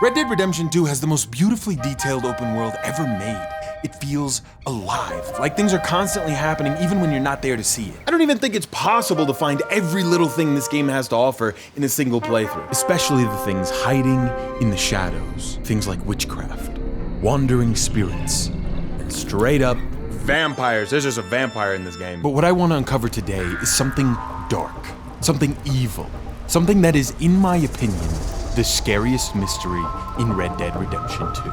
Red Dead Redemption 2 has the most beautifully detailed open world ever made. It feels alive, like things are constantly happening even when you're not there to see it. I don't even think it's possible to find every little thing this game has to offer in a single playthrough, especially the things hiding in the shadows. Things like witchcraft, wandering spirits, and straight up vampires. There's just a vampire in this game. But what I want to uncover today is something dark, something evil, something that is, in my opinion, the scariest mystery in Red Dead Redemption 2.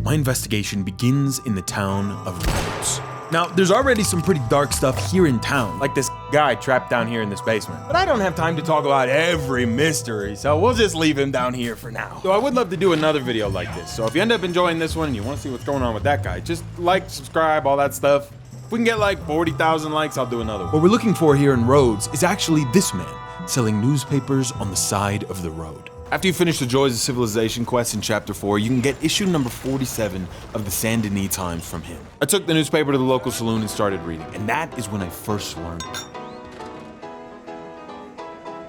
My investigation begins in the town of Rhodes. Now, there's already some pretty dark stuff here in town, like this guy trapped down here in this basement. But I don't have time to talk about every mystery, so we'll just leave him down here for now. So I would love to do another video like this, so if you end up enjoying this one and you want to see what's going on with that guy, just like, subscribe, all that stuff. If we can get like 40,000 likes, I'll do another one. What we're looking for here in Rhodes is actually this man selling newspapers on the side of the road. After you finish the Joys of Civilization quest in Chapter 4, you can get issue number 47 of the Denis Times from him. I took the newspaper to the local saloon and started reading, and that is when I first learned it.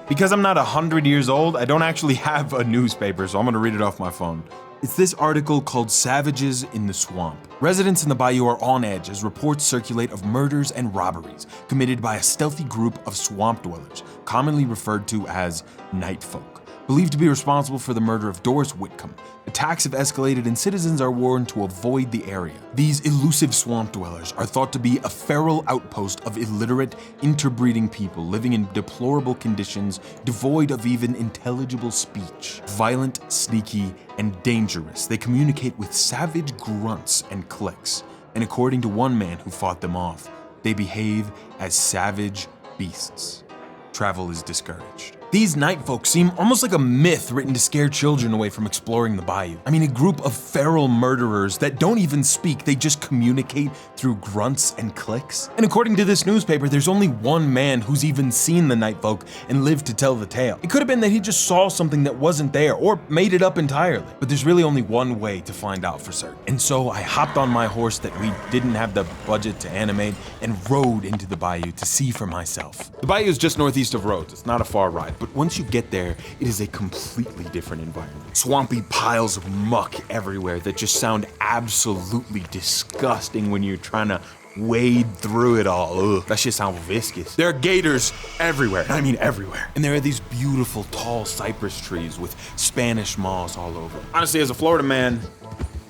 Because I'm not 100 years old, I don't actually have a newspaper, so I'm gonna read it off my phone. It's this article called Savages in the Swamp. Residents in the bayou are on edge as reports circulate of murders and robberies committed by a stealthy group of swamp dwellers, commonly referred to as night folk. Believed to be responsible for the murder of Doris Whitcomb. Attacks have escalated and citizens are warned to avoid the area. These elusive swamp dwellers are thought to be a feral outpost of illiterate, interbreeding people living in deplorable conditions, devoid of even intelligible speech. Violent, sneaky, and dangerous, they communicate with savage grunts and clicks. And according to one man who fought them off, they behave as savage beasts. Travel is discouraged. These night folk seem almost like a myth written to scare children away from exploring the bayou. I mean, a group of feral murderers that don't even speak, they just communicate through grunts and clicks. And according to this newspaper, there's only one man who's even seen the night folk and lived to tell the tale. It could have been that he just saw something that wasn't there or made it up entirely. But there's really only one way to find out for certain. And so I hopped on my horse that we didn't have the budget to animate and rode into the bayou to see for myself. The bayou is just northeast of Rhodes. It's not a far ride. But once you get there, it is a completely different environment. Swampy piles of muck everywhere that just sound absolutely disgusting when you're trying to wade through it all. Ugh, that shit sounds viscous. There are gators everywhere. I mean everywhere. And there are these beautiful tall cypress trees with Spanish moss all over. Honestly, as a Florida man,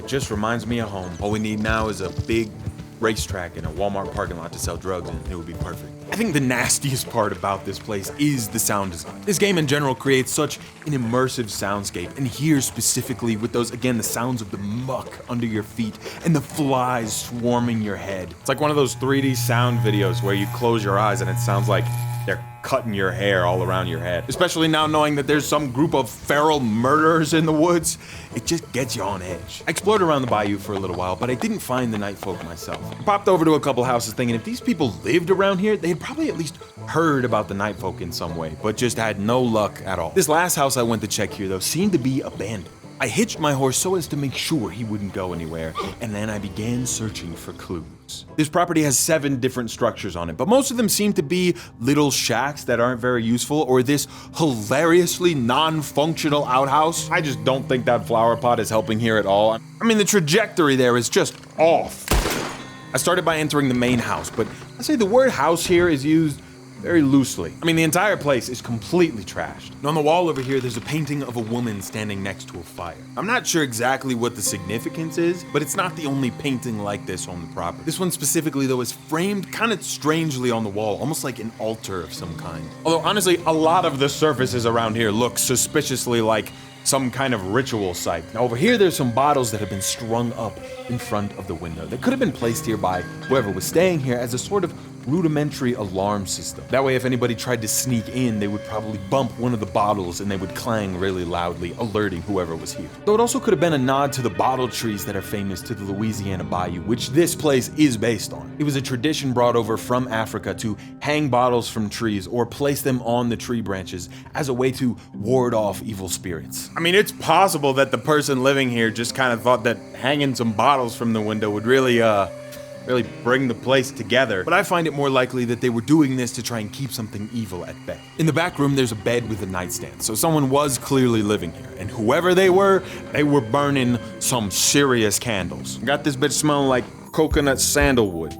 it just reminds me of home. All we need now is a big racetrack and a Walmart parking lot to sell drugs in. It would be perfect. I think the nastiest part about this place is the sound design. This game in general creates such an immersive soundscape, and here specifically with those, again, the sounds of the muck under your feet and the flies swarming your head. It's like one of those 3D sound videos where you close your eyes and it sounds like they're cutting your hair all around your head. Especially now knowing that there's some group of feral murderers in the woods, it just gets you on edge. I explored around the bayou for a little while, but I didn't find the night folk myself. I popped over to a couple houses thinking if these people lived around here, they had probably at least heard about the night folk in some way, but just had no luck at all. This last house I went to check here though seemed to be abandoned. I hitched my horse so as to make sure he wouldn't go anywhere, and then I began searching for clues. This property has 7 different structures on it, but most of them seem to be little shacks that aren't very useful, or this hilariously non-functional outhouse. I just don't think that flower pot is helping here at all. I mean, the trajectory there is just off. I started by entering the main house, but I say the word house here is used very loosely. I mean, the entire place is completely trashed. And on the wall over here, there's a painting of a woman standing next to a fire. I'm not sure exactly what the significance is, but it's not the only painting like this on the property. This one specifically, though, is framed kind of strangely on the wall, almost like an altar of some kind. Although, honestly, a lot of the surfaces around here look suspiciously like some kind of ritual site. Now over here, there's some bottles that have been strung up in front of the window. They could have been placed here by whoever was staying here as a sort of rudimentary alarm system. That way, if anybody tried to sneak in, they would probably bump one of the bottles and they would clang really loudly, alerting whoever was here. Though it also could have been a nod to the bottle trees that are famous to the Louisiana bayou, which this place is based on. It was a tradition brought over from Africa to hang bottles from trees or place them on the tree branches as a way to ward off evil spirits. I mean, it's possible that the person living here just kind of thought that hanging some bottles from the window would really bring the place together. But I find it more likely that they were doing this to try and keep something evil at bay. In the back room, there's a bed with a nightstand, so someone was clearly living here. And whoever they were burning some serious candles. Got this bitch smelling like coconut sandalwood.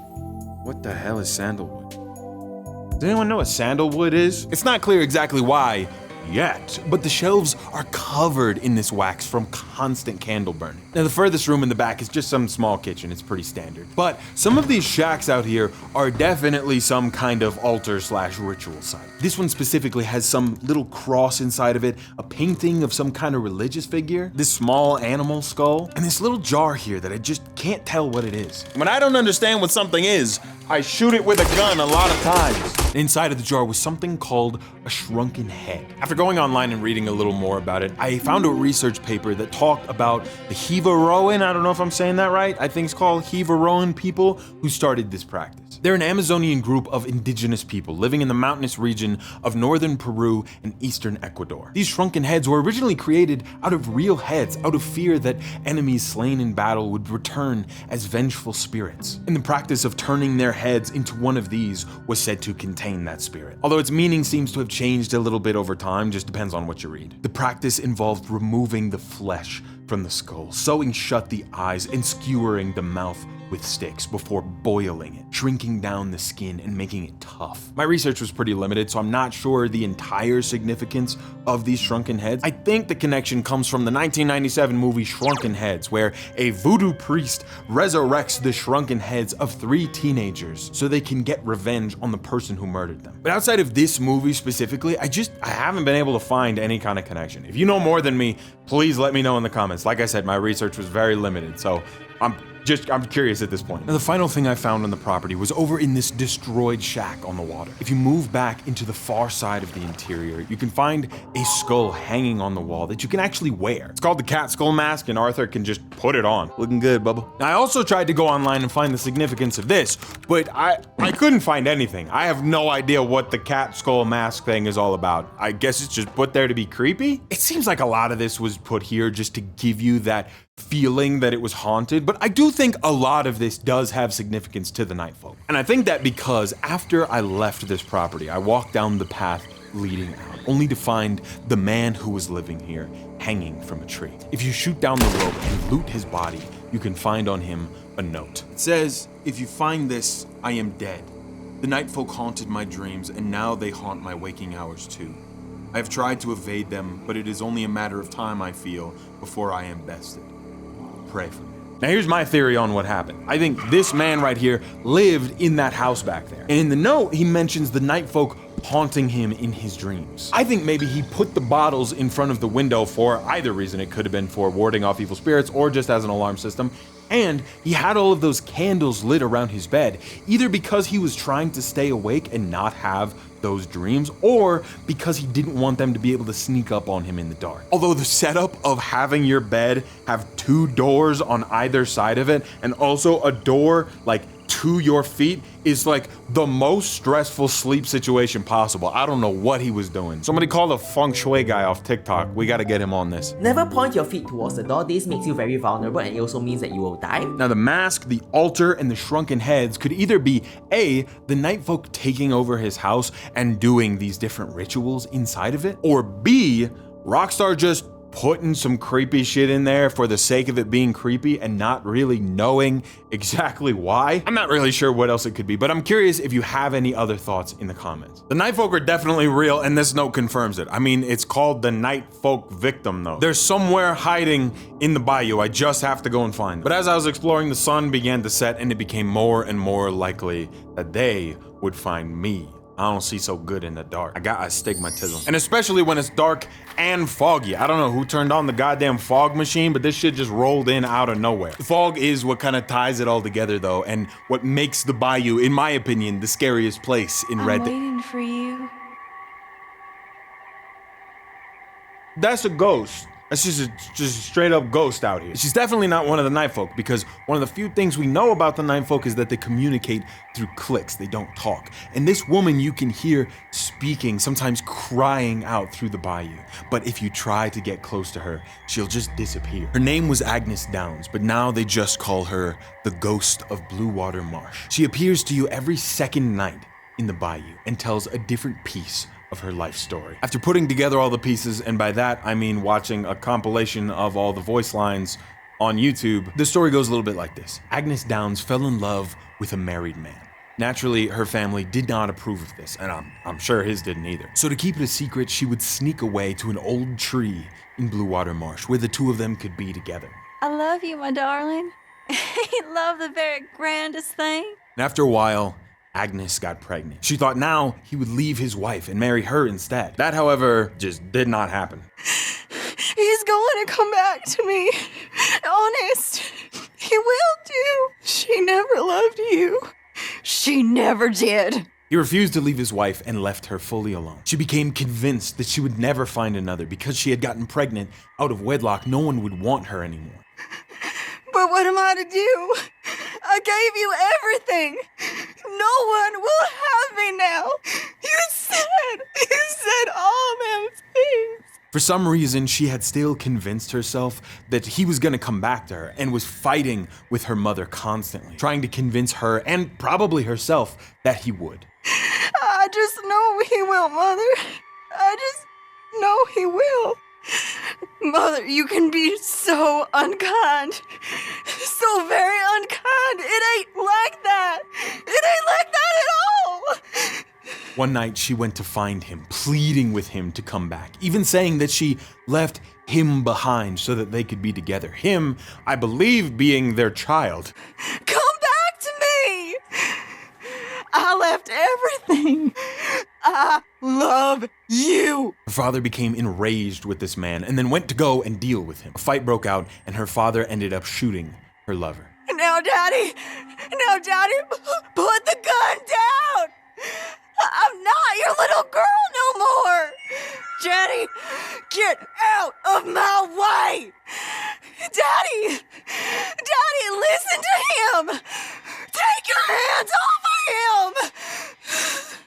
What the hell is sandalwood? Does anyone know what sandalwood is? It's not clear exactly why yet, but the shelves are covered in this wax from constant candle burning. Now, the furthest room in the back is just some small kitchen. It's pretty standard. But some of these shacks out here are definitely some kind of altar/ritual site. This one specifically has some little cross inside of it, a painting of some kind of religious figure, this small animal skull, and this little jar here that I just can't tell what it is. When I don't understand what something is, I shoot it with a gun a lot of times. Inside of the jar was something called a shrunken head. After going online and reading a little more about it, I found a research paper that talked about the Hivaroan, I don't know if I'm saying that right, I think it's called Hivaroan people who started this practice. They're an Amazonian group of indigenous people living in the mountainous region of northern Peru and eastern Ecuador. These shrunken heads were originally created out of real heads, out of fear that enemies slain in battle would return as vengeful spirits. And the practice of turning their heads into one of these was said to contain that spirit. Although its meaning seems to have changed a little bit over time, just depends on what you read. The practice involved removing the flesh from the skull, sewing shut the eyes, and skewering the mouth with sticks before boiling it, shrinking down the skin and making it tough. My research was pretty limited, so I'm not sure the entire significance of these shrunken heads. I think the connection comes from the 1997 movie Shrunken Heads, where a voodoo priest resurrects the shrunken heads of 3 teenagers so they can get revenge on the person who murdered them. But outside of this movie specifically, I haven't been able to find any kind of connection. If you know more than me, please let me know in the comments. Like I said, my research was very limited, so I'm curious at this point. Now, the final thing I found on the property was over in this destroyed shack on the water. If you move back into the far side of the interior, you can find a skull hanging on the wall that you can actually wear. It's called the cat skull mask, and Arthur can just put it on. Looking good, Bubba. Now, I also tried to go online and find the significance of this, but I couldn't find anything. I have no idea what the cat skull mask thing is all about. I guess it's just put there to be creepy? It seems like a lot of this was put here just to give you that feeling that it was haunted, but I do think a lot of this does have significance to the night folk. And I think that because after I left this property, I walked down the path leading out, only to find the man who was living here hanging from a tree. If you shoot down the rope and loot his body, you can find on him a note. It says, "If you find this, I am dead. The night folk haunted my dreams, and now they haunt my waking hours too. I have tried to evade them, but it is only a matter of time, I feel, before I am bested. Pray for me." Now, here's my theory on what happened. I think this man right here lived in that house back there. And in the note, he mentions the night folk haunting him in his dreams. I think maybe he put the bottles in front of the window for either reason. It could have been for warding off evil spirits or just as an alarm system. And he had all of those candles lit around his bed, either because he was trying to stay awake and not have those dreams, or because he didn't want them to be able to sneak up on him in the dark. Although the setup of having your bed have 2 doors on either side of it, and also a door like to your feet, is like the most stressful sleep situation possible. I don't know what he was doing. Somebody call the feng shui guy off TikTok. We gotta get him on this. Never point your feet towards the door. This makes you very vulnerable, and it also means that you will die. Now, the mask, the altar, and the shrunken heads could either be A, the night folk taking over his house and doing these different rituals inside of it, or B, Rockstar just putting some creepy shit in there for the sake of it being creepy and not really knowing exactly why. I'm not really sure what else it could be, but I'm curious if you have any other thoughts in the comments. The night folk are definitely real, and this note confirms it. I mean, it's called the night folk victim though. They're somewhere hiding in the bayou. I just have to go and find them. But as I was exploring, the sun began to set, and it became more and more likely that they would find me I don't see so good in the dark. I got astigmatism. And especially when it's dark and foggy. I don't know who turned on the goddamn fog machine, but this shit just rolled in out of nowhere. The fog is what kind of ties it all together though, and what makes the bayou, in my opinion, the scariest place in Red Dead. I'm waiting for you. That's a ghost. That's just a straight up ghost out here. She's definitely not one of the night folk, because one of the few things we know about the night folk is that they communicate through clicks. They don't talk. And this woman you can hear speaking, sometimes crying out through the bayou. But if you try to get close to her, she'll just disappear. Her name was Agnes Downs, but now they just call her the Ghost of Blue Water Marsh. She appears to you every second night in the bayou and tells a different piece of her life story. After putting together all the pieces, and by that I mean watching a compilation of all the voice lines on YouTube, the story goes a little bit like this. Agnes Downs fell in love with a married man. Naturally, her family did not approve of this, and I'm sure his didn't either. So to keep it a secret, she would sneak away to an old tree in Blue Water Marsh where the two of them could be together. I love you, my darling. Love the very grandest thing. And after a while, Agnes got pregnant. She thought now he would leave his wife and marry her instead. That, however, just did not happen. He's going to come back to me. Honest. He will do. She never loved you. She never did. He refused to leave his wife and left her fully alone. She became convinced that she would never find another because she had gotten pregnant out of wedlock. No one would want her anymore. But what am I to do? I gave you everything. No one will have me now. You said all them things. For some reason, she had still convinced herself that he was gonna come back to her and was fighting with her mother constantly, trying to convince her and probably herself that he would. I just know he will, Mother. I just know he will. Mother, you can be so unkind. So very unkind. It ain't like that. It ain't like that at all. One night, she went to find him, pleading with him to come back, even saying that she left him behind so that they could be together. Him, I believe, being their child. Come back to me. I left everything. I love you. Her father became enraged with this man and then went to go and deal with him. A fight broke out and her father ended up shooting her lover. Now, Daddy, put the gun down. I'm not your little girl no more. Daddy, get out of my way. Daddy, listen to him. Take your hands off of him.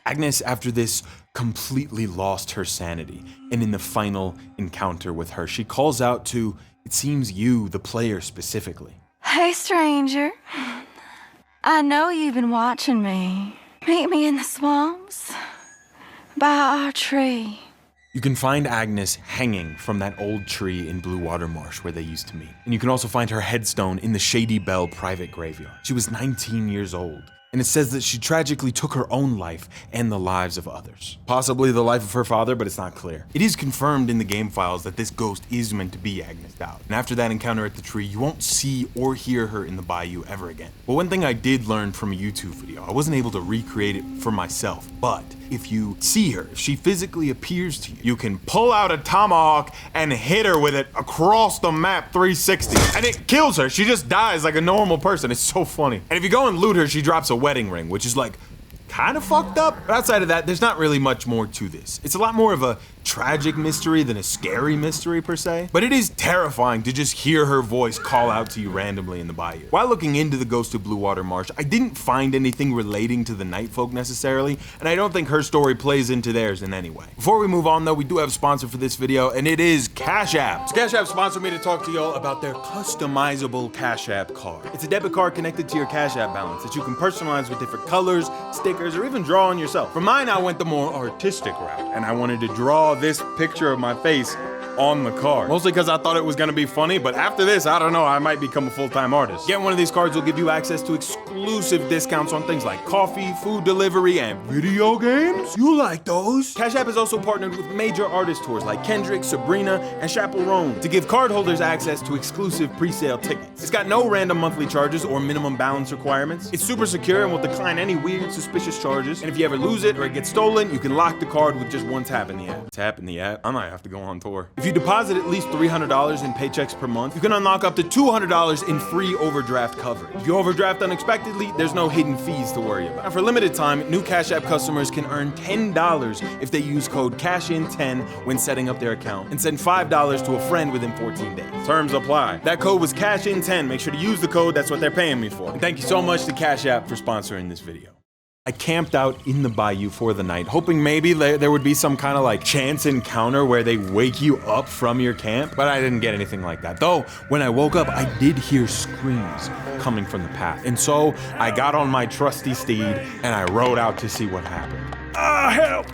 Agnes, after this, completely lost her sanity. And in the final encounter with her, she calls out to, it seems you, the player specifically. Hey, stranger. I know you've been watching me. Meet me in the swamps by our tree. You can find Agnes hanging from that old tree in Blue Water Marsh where they used to meet. And you can also find her headstone in the Shady Bell private graveyard. She was 19 years old. And it says that she tragically took her own life and the lives of others. Possibly the life of her father, but it's not clear. It is confirmed in the game files that this ghost is meant to be Agnes Dowd. And after that encounter at the tree, you won't see or hear her in the bayou ever again. But one thing I did learn from a YouTube video, I wasn't able to recreate it for myself, but if you see her, if she physically appears to you, you can pull out a tomahawk and hit her with it across the map 360. And it kills her. She just dies like a normal person. It's so funny. And if you go and loot her, she drops a wedding ring, which is like kind of fucked up. But outside of that, there's not really much more to this. It's a lot more of a tragic mystery than a scary mystery per se. But it is terrifying to just hear her voice call out to you randomly in the bayou. While looking into the Ghost of Blue Water Marsh, I didn't find anything relating to the night folk necessarily, and I don't think her story plays into theirs in any way. Before we move on though, we do have a sponsor for this video, and it is Cash App. So Cash App sponsored me to talk to y'all about their customizable Cash App card. It's a debit card connected to your Cash App balance that you can personalize with different colors, stickers, or even draw on yourself. For mine, I went the more artistic route, and I wanted to draw this picture of my face on the card. Mostly because I thought it was gonna be funny, but after this, I don't know, I might become a full-time artist. Getting one of these cards will give you access to exclusive discounts on things like coffee, food delivery, and video games. You like those? Cash App has also partnered with major artist tours like Kendrick, Sabrina, and Chappell Roan to give cardholders access to exclusive pre-sale tickets. It's got no random monthly charges or minimum balance requirements. It's super secure and will decline any weird, suspicious charges. And if you ever lose it or it gets stolen, you can lock the card with just one tap in the app. Tap in the app? I might have to go on tour. If you deposit at least $300 in paychecks per month, you can unlock up to $200 in free overdraft coverage. If you overdraft unexpectedly, there's no hidden fees to worry about. Now, for limited time, new Cash App customers can earn $10 if they use code CASHIN10 when setting up their account and send $5 to a friend within 14 days. Terms apply. That code was CASHIN10. Make sure to use the code. That's what they're paying me for. And thank you so much to Cash App for sponsoring this video. I camped out in the bayou for the night, hoping maybe there would be some kind of like chance encounter where they wake you up from your camp, but I didn't get anything like that. Though, when I woke up, I did hear screams coming from the path. And so I got on my trusty steed and I rode out to see what happened. Help!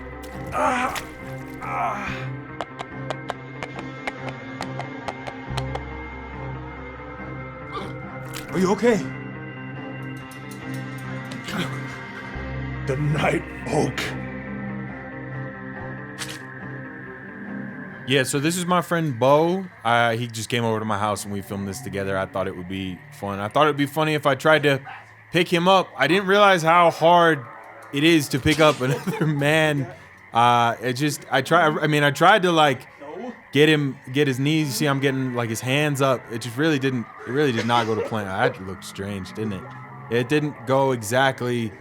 Are you okay? The Night Oak. Yeah, so this is my friend Bo. He just came over to my house and we filmed this together. I thought it would be fun. I thought it'd be funny if I tried to pick him up. I didn't realize how hard it is to pick up another man. I tried to like get his knees. You see, I'm getting like his hands up. It really did not go to plan. That looked strange, didn't it? It didn't go exactly.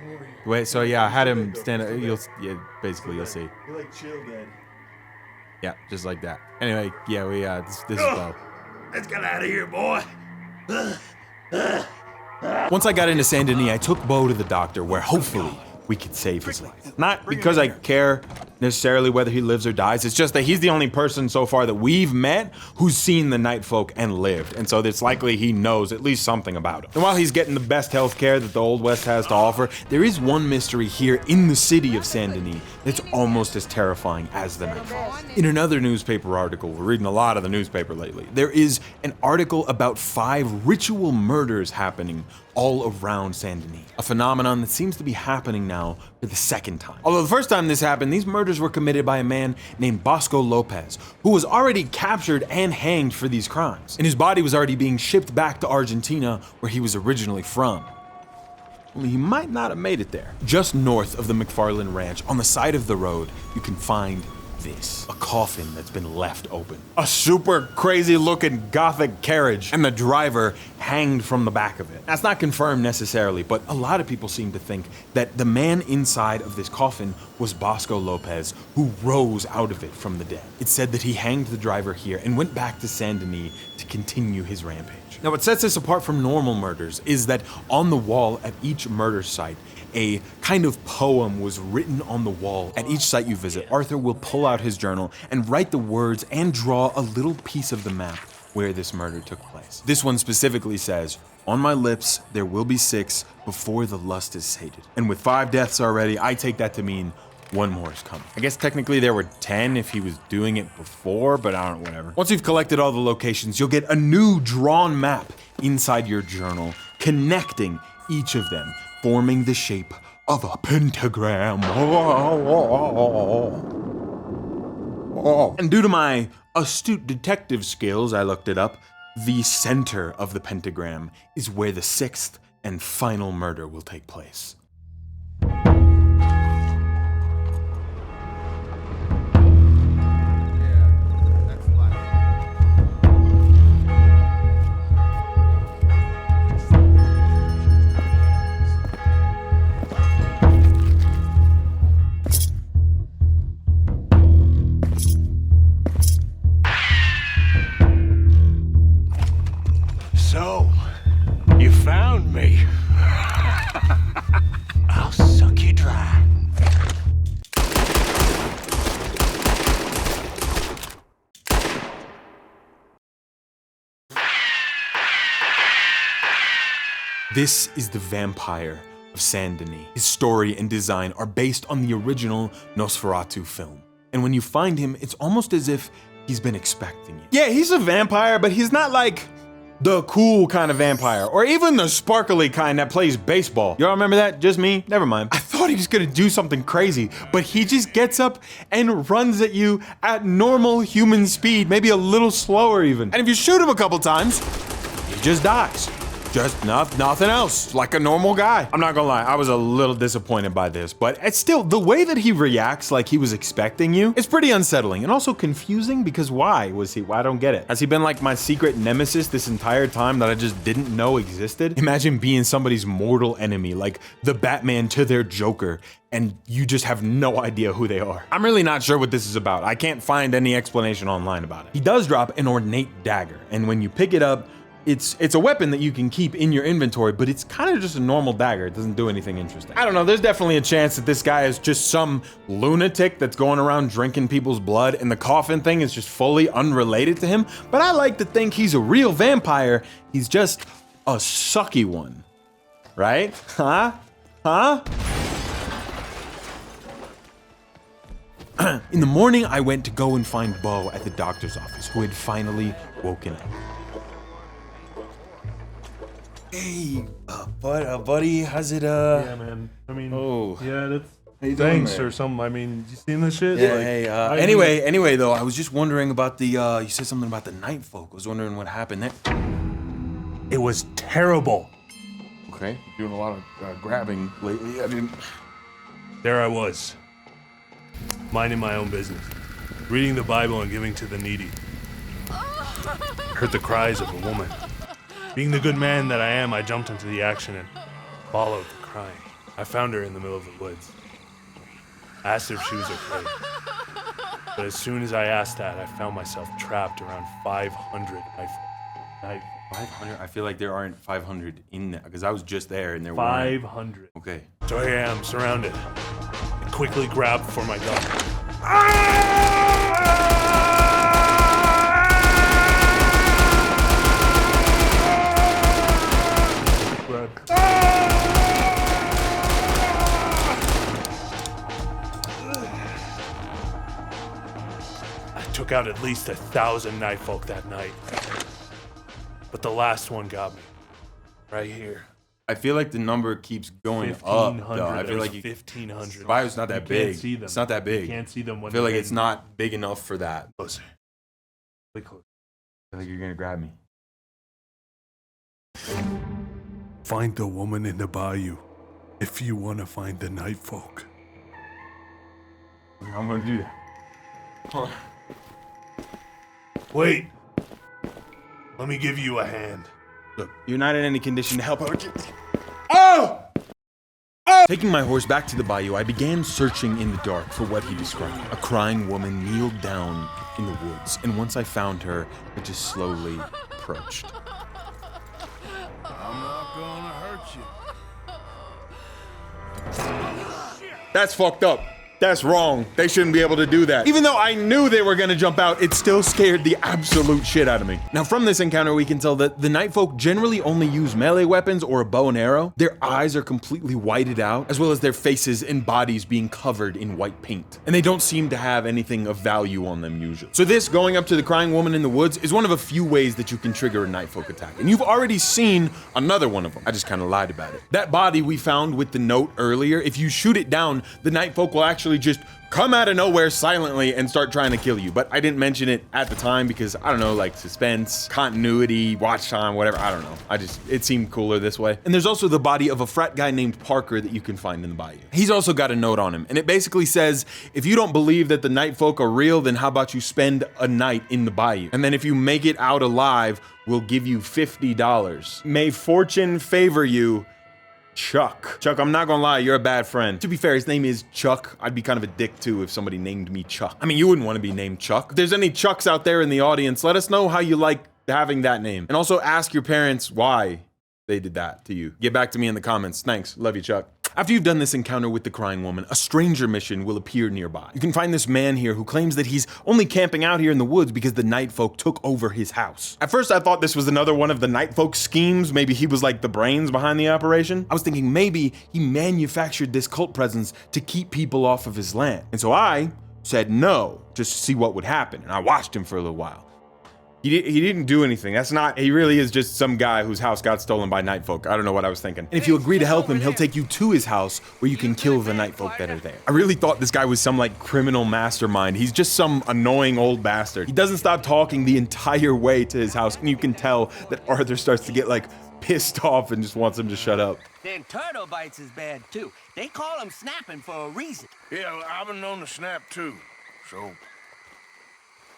Wait, so yeah, I had him stand up. Basically you'll see. He like chilled then. Yeah, just like that. Anyway, yeah, this is Bo. Let's get out of here, boy. Once I got into Saint Denis, I took Bo to the doctor where hopefully we could save his life. Not because I care necessarily whether he lives or dies, it's just that he's the only person so far that we've met who's seen the night folk and lived, and so it's likely he knows at least something about him. And while he's getting the best health care that the Old West has to offer, there is one mystery here in the city of Saint Denis that's almost as terrifying as the night folk. In another newspaper article, we're reading a lot of the newspaper lately, there is an article about 5 ritual murders happening all around Saint Denis, a phenomenon that seems to be happening now for the second time. Although the first time this happened, these murders were committed by a man named Bosco Lopez, who was already captured and hanged for these crimes, and his body was already being shipped back to Argentina, where he was originally from. Only he might not have made it there. Just north of the McFarland Ranch, on the side of the road, you can find this, a coffin that's been left open. A super crazy looking gothic carriage, and the driver hanged from the back of it. That's not confirmed necessarily, but a lot of people seem to think that the man inside of this coffin was Bosco Lopez, who rose out of it from the dead. It's said that he hanged the driver here and went back to Saint Denis to continue his rampage. Now, what sets this apart from normal murders is that on the wall at each murder site, a kind of poem was written on the wall. At each site you visit, Arthur will pull out his journal and write the words and draw a little piece of the map where this murder took place. This one specifically says, "On my lips there will be 6 before the lust is sated." And with 5 deaths already, I take that to mean one more is coming. I guess technically there were 10 if he was doing it before, but I don't know, whatever. Once you've collected all the locations, you'll get a new drawn map inside your journal, connecting each of them, forming the shape of a pentagram. And due to my astute detective skills, I looked it up. The center of the pentagram is where the 6th and final murder will take place. So, you found me. I'll suck you dry. This is the vampire of Saint Denis. His story and design are based on the original Nosferatu film. And when you find him, it's almost as if he's been expecting you. Yeah, he's a vampire, but he's not like the cool kind of vampire, or even the sparkly kind that plays baseball. Y'all remember that? Just me? Never mind. I thought he was gonna do something crazy, but he just gets up and runs at you at normal human speed, maybe a little slower even. And if you shoot him a couple times, he just dies. Just nothing else, like a normal guy. I'm not gonna lie, I was a little disappointed by this, but it's still, the way that he reacts like he was expecting you, it's pretty unsettling and also confusing because why was he, I don't get it. Has he been like my secret nemesis this entire time that I just didn't know existed? Imagine being somebody's mortal enemy, like the Batman to their Joker, and you just have no idea who they are. I'm really not sure what this is about. I can't find any explanation online about it. He does drop an ornate dagger, and when you pick it up, it's a weapon that you can keep in your inventory, but it's kind of just a normal dagger. It doesn't do anything interesting. I don't know, there's definitely a chance that this guy is just some lunatic that's going around drinking people's blood, and the coffin thing is just fully unrelated to him, but I like to think he's a real vampire. He's just a sucky one, right? Huh? In the morning, I went to go and find Bo at the doctor's office, who had finally woken up. Hey, buddy, how's it, Yeah, man. I mean, yeah, that's thanks or something. I mean, you seen this shit? Yeah, like, hey, anyway, though, I was just wondering about the, you said something about the night folk. I was wondering what happened there. It was terrible. Okay, doing a lot of grabbing lately. I didn't... There I was, minding my own business, reading the Bible and giving to the needy. Heard the cries of a woman. Being the good man that I am, I jumped into the action and followed the crying. I found her in the middle of the woods. Asked her if she was okay. But as soon as I asked that, I found myself trapped around 500 knife. 500? I feel like there aren't 500 in there, because I was just there and there were 500. Okay. So here I am, surrounded. I quickly grabbed for my gun. I took out at least 1,000 night folk that night. But the last one got me. Right here. I feel like the number keeps going up, though. I feel like 1,500. Bayou's not that big. Can't see them. It's not that big. You can't see them when I feel like they're it's not big enough for that. closer. Way closer. I feel like you're gonna grab me. Find the woman in the bayou if you want to find the night folk. I'm gonna do that. Hold on. Wait. Let me give you a hand. Look, you're not in any condition to help out. Oh! Oh! Taking my horse back to the bayou, I began searching in the dark for what he described. A crying woman kneeled down in the woods, and once I found her, I just slowly approached. I'm not gonna hurt you. That's fucked up. That's wrong. They shouldn't be able to do that. Even though I knew they were gonna jump out, it still scared the absolute shit out of me. Now from this encounter, we can tell that the night folk generally only use melee weapons or a bow and arrow. Their eyes are completely whited out, as well as their faces and bodies being covered in white paint. And they don't seem to have anything of value on them usually. So this, going up to the crying woman in the woods, is one of a few ways that you can trigger a night folk attack. And you've already seen another one of them. I just kind of lied about it. That body we found with the note earlier, if you shoot it down, the night folk will actually just come out of nowhere silently and start trying to kill you. But I didn't mention it at the time because, I don't know, like suspense, continuity, watch time, whatever, I don't know. It seemed cooler this way. And there's also the body of a frat guy named Parker that you can find in the bayou. He's also got a note on him, and it basically says, if you don't believe that the night folk are real, then how about you spend a night in the bayou? And then if you make it out alive, we'll give you $50. May fortune favor you, Chuck. Chuck, I'm not gonna lie, you're a bad friend. To be fair, his name is Chuck. I'd be kind of a dick too if somebody named me Chuck. I mean, you wouldn't want to be named Chuck. If there's any Chucks out there in the audience, let us know how you like having that name. And also ask your parents why they did that to you. Get back to me in the comments. Thanks. Love you, Chuck. After you've done this encounter with the crying woman, a stranger mission will appear nearby. You can find this man here who claims that he's only camping out here in the woods because the night folk took over his house. At first I thought this was another one of the night folk schemes. Maybe he was like the brains behind the operation. I was thinking maybe he manufactured this cult presence to keep people off of his land. And so I said no, just to see what would happen. And I watched him for a little while. He didn't do anything. He really is just some guy whose house got stolen by night folk. I don't know what I was thinking. And if you agree to help him, he'll take you to his house where you can kill the night folk that are there. I really thought this guy was some like criminal mastermind. He's just some annoying old bastard. He doesn't stop talking the entire way to his house, and you can tell that Arthur starts to get like pissed off and just wants him to shut up. Then turtle bites is bad too. They call them snapping for a reason. Yeah, I've been known to snap too. So,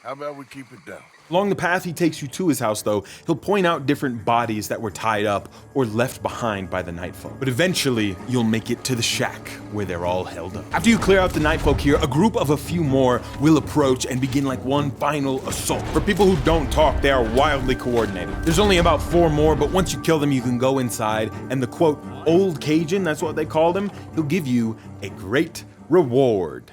how about we keep it down? Along the path he takes you to his house, though, he'll point out different bodies that were tied up or left behind by the nightfolk. But eventually, you'll make it to the shack where they're all held up. After you clear out the nightfolk here, a group of a few more will approach and begin like one final assault. For people who don't talk, they are wildly coordinated. There's only about 4 more, but once you kill them, you can go inside, and the quote, old Cajun, that's what they called him, he'll give you a great reward.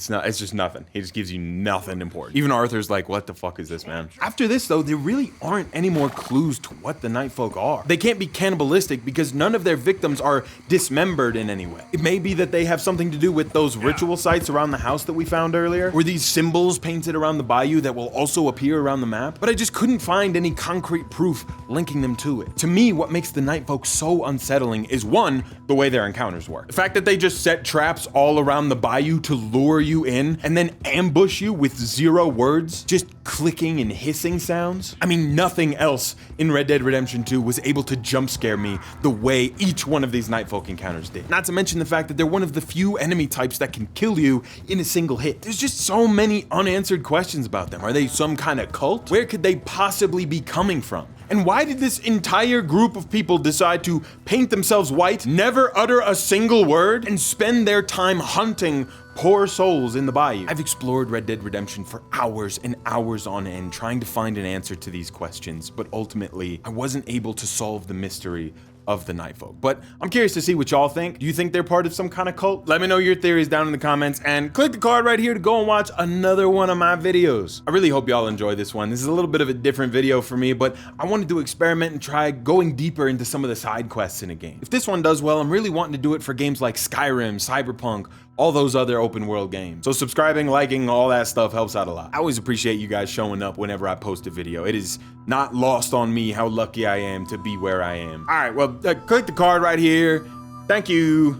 It's just nothing. He just gives you nothing important. Even Arthur's like, what the fuck is this, man? After this, though, there really aren't any more clues to what the nightfolk are. They can't be cannibalistic because none of their victims are dismembered in any way. It may be that they have something to do with those ritual sites around the house that we found earlier, or these symbols painted around the bayou that will also appear around the map, but I just couldn't find any concrete proof linking them to it. To me, what makes the nightfolk so unsettling is 1, the way their encounters work. The fact that they just set traps all around the bayou to lure you in and then ambush you with 0 words, just clicking and hissing sounds. I mean, nothing else in Red Dead Redemption 2 was able to jump scare me the way each one of these nightfolk encounters did. Not to mention the fact that they're one of the few enemy types that can kill you in a single hit. There's just so many unanswered questions about them. Are they some kind of cult? Where could they possibly be coming from? And why did this entire group of people decide to paint themselves white, never utter a single word, and spend their time hunting poor souls in the bayou? I've explored Red Dead Redemption for hours and hours on end trying to find an answer to these questions, but ultimately I wasn't able to solve the mystery of the nightfolk. But I'm curious to see what y'all think. Do you think they're part of some kind of cult? Let me know your theories down in the comments, and click the card right here to go and watch another one of my videos. I really hope y'all enjoy this one. This is a little bit of a different video for me, but I wanted to experiment and try going deeper into some of the side quests in a game. If this one does well, I'm really wanting to do it for games like Skyrim, Cyberpunk, all those other open world games. So subscribing, liking, all that stuff helps out a lot. I always appreciate you guys showing up whenever I post a video. It is not lost on me how lucky I am to be where I am. All right, well, click the card right here. Thank you.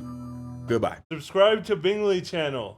Goodbye. Subscribe to bizlychannel.